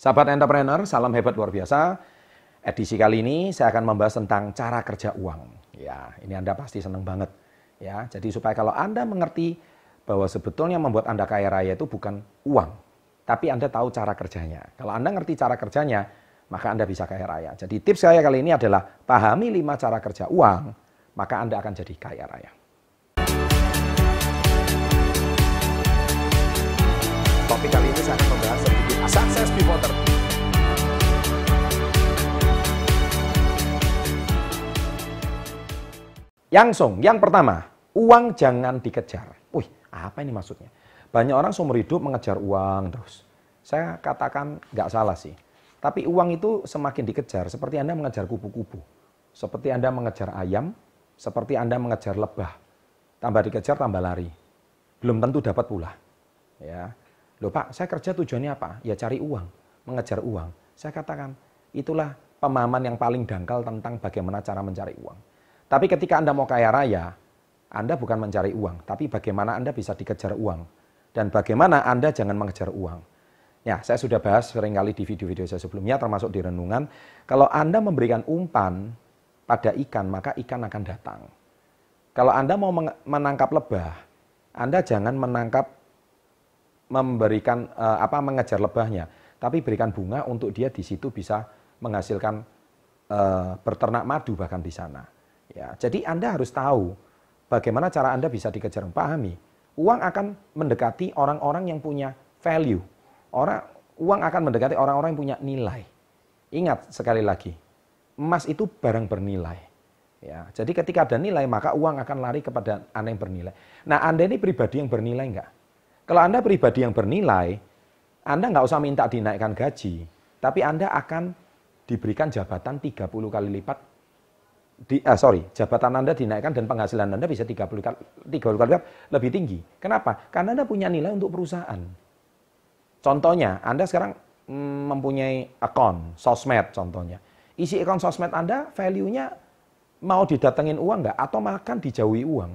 Sahabat entrepreneur, salam hebat luar biasa. Edisi kali ini saya akan membahas tentang cara kerja uang. Ya, ini Anda pasti senang banget. Ya, jadi supaya kalau Anda mengerti bahwa sebetulnya membuat Anda kaya raya itu bukan uang, tapi Anda tahu cara kerjanya. Kalau Anda ngerti cara kerjanya, maka Anda bisa kaya raya. Jadi tips saya kali ini adalah pahami 5 cara kerja uang, maka Anda akan jadi kaya raya. Topik kali ini saya akan membahas sedikit success before 30. Yang pertama, uang jangan dikejar. Wih, apa ini maksudnya? Banyak orang seumur hidup mengejar uang terus. Saya katakan nggak salah sih. Tapi uang itu semakin dikejar, seperti Anda mengejar kupu-kupu. Seperti Anda mengejar ayam, seperti Anda mengejar lebah. Tambah dikejar, tambah lari. Belum tentu dapat pula. Ya. Loh Pak, saya kerja tujuannya apa? Ya cari uang, mengejar uang. Saya katakan, itulah pemahaman yang paling dangkal tentang bagaimana cara mencari uang. Tapi ketika Anda mau kaya raya, Anda bukan mencari uang, tapi bagaimana Anda bisa dikejar uang. Dan bagaimana Anda jangan mengejar uang. Ya, saya sudah bahas seringkali di video-video saya sebelumnya, termasuk di renungan. Kalau Anda memberikan umpan pada ikan, maka ikan akan datang. Kalau Anda mau menangkap lebah, Anda jangan mengejar lebahnya, tapi berikan bunga untuk dia di situ bisa menghasilkan berternak madu bahkan di sana. Ya, jadi Anda harus tahu bagaimana cara Anda bisa dikejar. Pahami, uang akan mendekati orang-orang yang punya value. Uang akan mendekati orang-orang yang punya nilai. Ingat sekali lagi, emas itu barang bernilai. Ya, jadi ketika ada nilai, maka uang akan lari kepada Anda yang bernilai. Nah, Anda ini pribadi yang bernilai enggak? Kalau Anda pribadi yang bernilai, Anda nggak usah minta dinaikkan gaji, tapi Anda akan diberikan jabatan 30 kali lipat. Jabatan Anda dinaikkan dan penghasilan Anda bisa 30 kali lipat lebih tinggi. Kenapa? Karena Anda punya nilai untuk perusahaan. Contohnya, Anda sekarang mempunyai akun sosmed contohnya. Isi akun sosmed Anda, value-nya mau didatengin uang nggak? Atau makan dijauhi uang?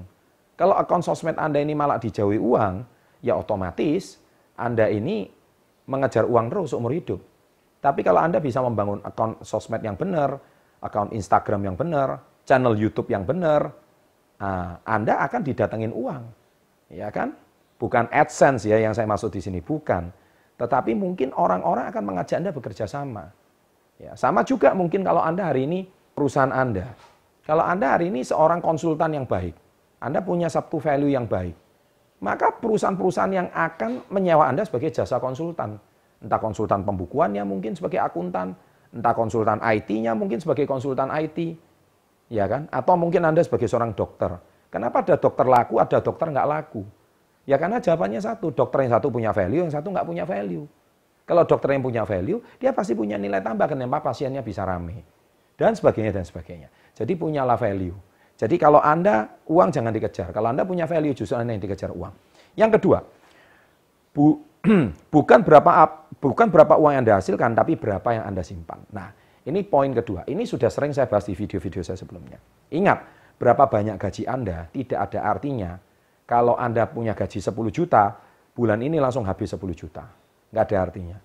Kalau akun sosmed Anda ini malah dijauhi uang, ya otomatis Anda ini mengejar uang terus seumur hidup. Tapi kalau Anda bisa membangun akun sosmed yang benar, akun Instagram yang benar, channel YouTube yang benar, Anda akan didatengin uang. Ya kan? Bukan AdSense ya yang saya maksud di sini, bukan. Tetapi mungkin orang-orang akan mengajak Anda bekerja sama. Ya, sama juga mungkin kalau Anda hari ini perusahaan Anda. Kalau Anda hari ini seorang konsultan yang baik, Anda punya satu value yang baik, maka perusahaan-perusahaan yang akan menyewa Anda sebagai jasa konsultan. Entah konsultan pembukuannya mungkin sebagai akuntan, entah konsultan IT-nya mungkin sebagai konsultan IT. Ya kan? Atau mungkin Anda sebagai seorang dokter. Kenapa ada dokter laku, ada dokter nggak laku? Ya karena jawabannya satu, dokter yang satu punya value, yang satu nggak punya value. Kalau dokter yang punya value, dia pasti punya nilai tambah, kenapa pasiennya bisa rame. Dan sebagainya, dan sebagainya. Jadi punyalah value. Jadi kalau Anda, uang jangan dikejar. Kalau Anda punya value, justru Anda yang dikejar uang. Yang kedua, bukan berapa uang yang Anda hasilkan, tapi berapa yang Anda simpan. Nah, ini poin kedua. Ini sudah sering saya bahas di video-video saya sebelumnya. Ingat, berapa banyak gaji Anda tidak ada artinya. Kalau Anda punya gaji 10 juta, bulan ini langsung habis 10 juta. Nggak ada artinya.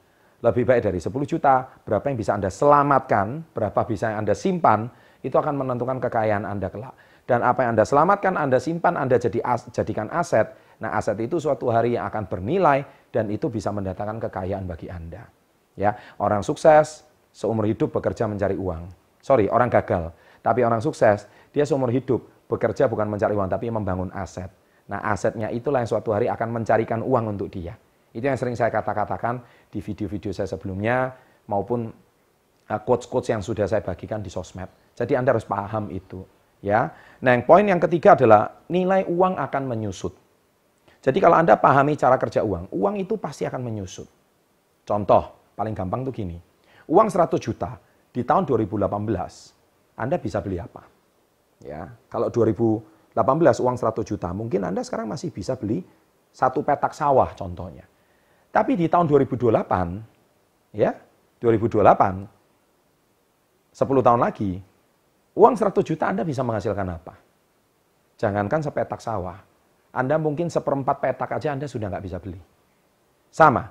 Lebih baik dari 10 juta, berapa yang bisa Anda selamatkan, berapa bisa yang Anda simpan, itu akan menentukan kekayaan Anda kelak. Dan apa yang Anda selamatkan, Anda simpan, Anda jadikan aset. Nah, aset itu suatu hari yang akan bernilai dan itu bisa mendatangkan kekayaan bagi Anda. Ya, orang sukses seumur hidup bekerja mencari uang. Orang gagal. Tapi orang sukses, dia seumur hidup bekerja bukan mencari uang, tapi membangun aset. Nah, asetnya itulah yang suatu hari akan mencarikan uang untuk dia. Itu yang sering saya katakan di video-video saya sebelumnya maupun quotes-quotes yang sudah saya bagikan di sosmed. Jadi Anda harus paham itu, ya. Nah, poin yang ketiga adalah nilai uang akan menyusut. Jadi kalau Anda pahami cara kerja uang, uang itu pasti akan menyusut. Contoh paling gampang tuh gini. Uang 100 juta di tahun 2018, Anda bisa beli apa? Ya, kalau 2018 uang 100 juta, mungkin Anda sekarang masih bisa beli 1 petak sawah contohnya. Tapi di tahun 2028, ya, 2028 10 tahun lagi, uang 100 juta Anda bisa menghasilkan apa? Jangankan sepetak sawah. Anda mungkin 1/4 petak aja Anda sudah nggak bisa beli. Sama.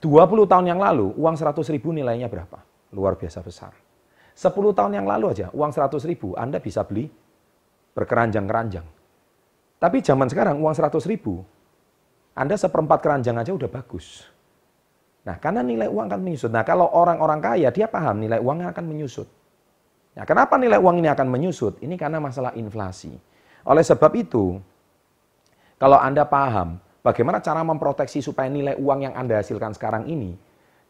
20 tahun yang lalu, uang 100.000 nilainya berapa? Luar biasa besar. 10 tahun yang lalu aja, uang 100.000 Anda bisa beli berkeranjang-keranjang. Tapi zaman sekarang uang 100.000, Anda seperempat keranjang aja udah bagus. Nah, karena nilai uang akan menyusut. Nah, kalau orang-orang kaya, dia paham nilai uangnya akan menyusut. Nah, kenapa nilai uang ini akan menyusut? Ini karena masalah inflasi. Oleh sebab itu, kalau Anda paham bagaimana cara memproteksi supaya nilai uang yang Anda hasilkan sekarang ini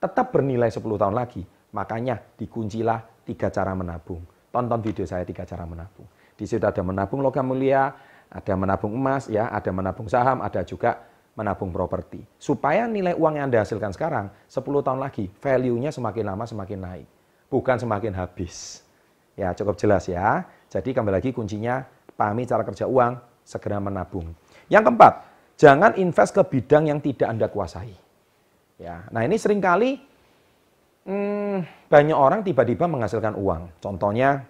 tetap bernilai 10 tahun lagi, makanya dikuncilah 3 cara menabung. Tonton video saya 3 cara menabung. Di situ ada menabung logam mulia, ada menabung emas, ya, ada menabung saham, ada juga menabung properti. Supaya nilai uang yang Anda hasilkan sekarang, 10 tahun lagi, value-nya semakin lama semakin naik. Bukan semakin habis. Ya, cukup jelas ya. Jadi kembali lagi kuncinya, pahami cara kerja uang, segera menabung. Yang keempat, jangan invest ke bidang yang tidak Anda kuasai. Ya, nah ini seringkali banyak orang tiba-tiba menghasilkan uang. Contohnya,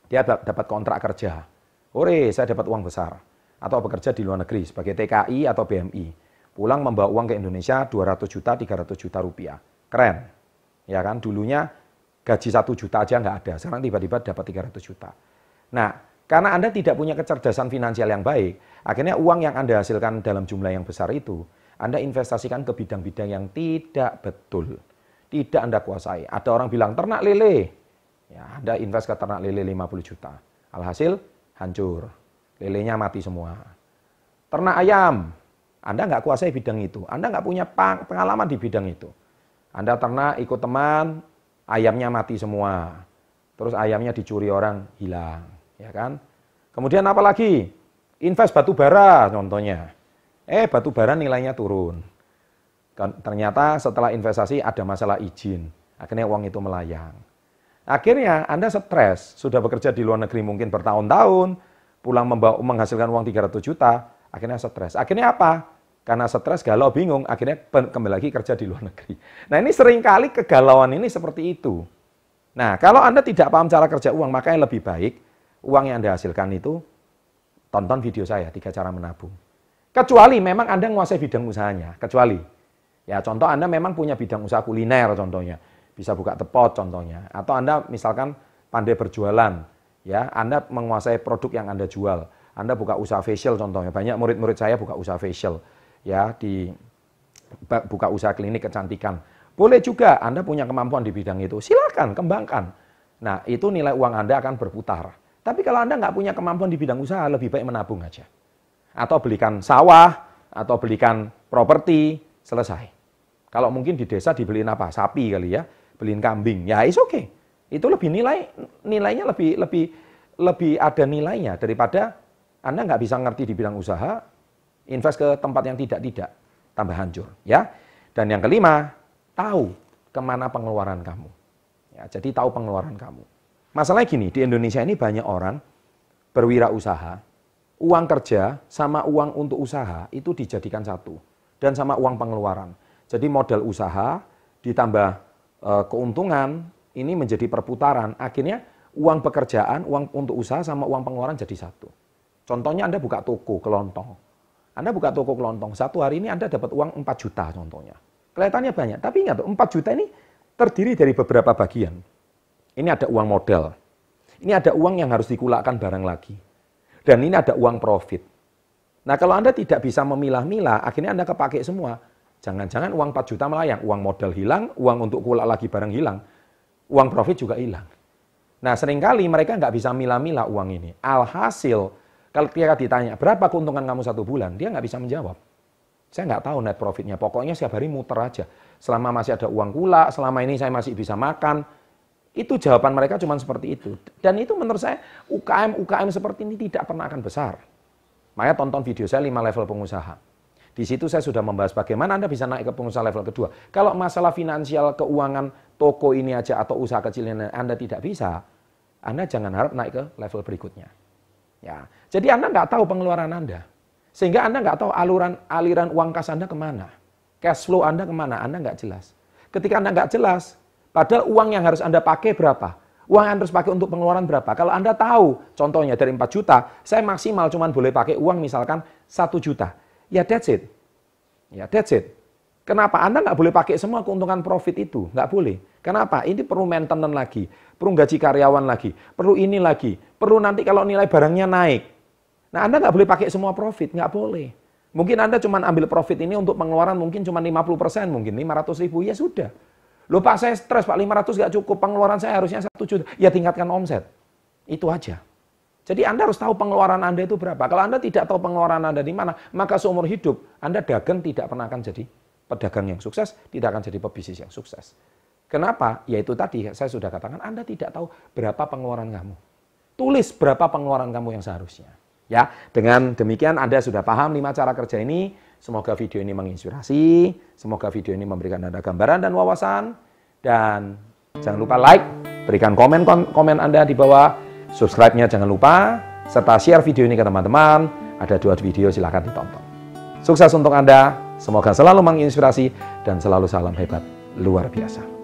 dia dapat kontrak kerja. Ore, saya dapat uang besar. Atau bekerja di luar negeri sebagai TKI atau BMI. Pulang membawa uang ke Indonesia 200 juta, 300 juta rupiah. Keren. Ya kan, dulunya gaji 1 juta aja nggak ada. Sekarang tiba-tiba dapat 300 juta. Nah, karena Anda tidak punya kecerdasan finansial yang baik, akhirnya uang yang Anda hasilkan dalam jumlah yang besar itu, Anda investasikan ke bidang-bidang yang tidak betul. Tidak Anda kuasai. Ada orang bilang, ternak lele. Ya, Anda invest ke ternak lele 50 juta. Alhasil, hancur. Lelenya mati semua. Ternak ayam, Anda nggak kuasai bidang itu. Anda nggak punya pengalaman di bidang itu. Anda ternak ikut teman, ayamnya mati semua. Terus ayamnya dicuri orang, hilang. Ya kan? Kemudian apa lagi? Invest batu bara contohnya. Batu bara nilainya turun. Ternyata setelah investasi ada masalah izin. Akhirnya uang itu melayang. Akhirnya Anda stres. Sudah bekerja di luar negeri mungkin bertahun-tahun. Pulang menghasilkan uang 300 juta, akhirnya stres. Akhirnya apa? Karena stres, galau, bingung, akhirnya kembali lagi kerja di luar negeri. Nah ini seringkali kegalauan ini seperti itu. Nah kalau Anda tidak paham cara kerja uang, makanya lebih baik uang yang Anda hasilkan itu, tonton video saya, 3 cara menabung. Kecuali memang Anda menguasai bidang usahanya, kecuali. Ya contoh Anda memang punya bidang usaha kuliner contohnya, bisa buka tepot contohnya. Atau Anda misalkan pandai berjualan, ya, Anda menguasai produk yang Anda jual. Anda buka usaha facial contohnya. Banyak murid-murid saya buka usaha facial. Ya, buka usaha klinik kecantikan. Boleh juga Anda punya kemampuan di bidang itu. Silakan, kembangkan. Nah, itu nilai uang Anda akan berputar. Tapi kalau Anda nggak punya kemampuan di bidang usaha, lebih baik menabung aja. Atau belikan sawah, atau belikan properti, selesai. Kalau mungkin di desa dibeliin apa? Sapi kali ya. Beliin kambing. Ya, it's okay. Itu lebih nilainya lebih ada nilainya daripada Anda nggak bisa ngerti di bidang usaha, invest ke tempat yang tidak, tambah hancur. Ya. Dan yang kelima, tahu kemana pengeluaran kamu. Ya, jadi tahu pengeluaran kamu. Masalahnya gini, di Indonesia ini banyak orang berwirausaha, uang kerja sama uang untuk usaha itu dijadikan satu. Dan sama uang pengeluaran. Jadi modal usaha ditambah keuntungan, ini menjadi perputaran. Akhirnya uang pekerjaan, uang untuk usaha sama uang pengeluaran jadi satu. Contohnya Anda buka toko kelontong. Anda buka toko kelontong, satu hari ini Anda dapat uang 4 juta contohnya. Kelihatannya banyak, tapi ingat 4 juta ini terdiri dari beberapa bagian. Ini ada uang modal. Ini ada uang yang harus dikulakkan barang lagi. Dan ini ada uang profit. Nah kalau Anda tidak bisa memilah-milah, akhirnya Anda kepake semua. Jangan-jangan uang 4 juta melayang, uang modal hilang, uang untuk kulak lagi barang hilang. Uang profit juga hilang. Nah seringkali mereka nggak bisa milah-milah uang ini. Alhasil, kalau ketika ditanya, berapa keuntungan kamu 1 bulan? Dia nggak bisa menjawab. Saya nggak tahu net profitnya, pokoknya setiap hari muter aja. Selama masih ada uang kulak, selama ini saya masih bisa makan. Itu jawaban mereka cuma seperti itu. Dan itu menurut saya, UKM seperti ini tidak pernah akan besar. Makanya tonton video saya 5 level pengusaha. Di situ saya sudah membahas bagaimana Anda bisa naik ke pengusaha level kedua. Kalau masalah finansial, keuangan, toko ini aja atau usaha kecil ini Anda tidak bisa, Anda jangan harap naik ke level berikutnya. Ya, jadi Anda nggak tahu pengeluaran Anda. Sehingga Anda nggak tahu aliran uang kas Anda kemana. Cash flow Anda kemana, Anda nggak jelas. Ketika Anda nggak jelas, padahal uang yang harus Anda pakai berapa? Uang yang harus pakai untuk pengeluaran berapa? Kalau Anda tahu, contohnya dari 4 juta, saya maksimal cuma boleh pakai uang misalkan 1 juta. Ya that's it. Ya that's it. Kenapa? Anda nggak boleh pakai semua keuntungan profit itu. Nggak boleh. Kenapa? Ini perlu maintenance lagi. Perlu gaji karyawan lagi. Perlu ini lagi. Perlu nanti kalau nilai barangnya naik. Nah, Anda nggak boleh pakai semua profit. Nggak boleh. Mungkin Anda cuma ambil profit ini untuk pengeluaran mungkin cuma 50%, mungkin 500.000. Ya sudah. Loh Pak, saya stres Pak, 500 nggak cukup. Pengeluaran saya harusnya 1 juta. Ya tingkatkan omset. Itu aja. Jadi Anda harus tahu pengeluaran Anda itu berapa. Kalau Anda tidak tahu pengeluaran Anda di mana, maka seumur hidup Anda dagang tidak pernah akan jadi pedagang yang sukses, tidak akan jadi pebisnis yang sukses. Kenapa? Yaitu tadi saya sudah katakan, Anda tidak tahu berapa pengeluaran kamu. Tulis berapa pengeluaran kamu yang seharusnya. Ya, dengan demikian Anda sudah paham 5 cara kerja ini. Semoga video ini menginspirasi, semoga video ini memberikan Anda gambaran dan wawasan. Dan jangan lupa like, berikan komen Anda di bawah. Subscribe-nya jangan lupa, serta share video ini ke teman-teman. Ada 2 video, silahkan ditonton. Sukses untuk Anda, semoga selalu menginspirasi, dan selalu salam hebat luar biasa.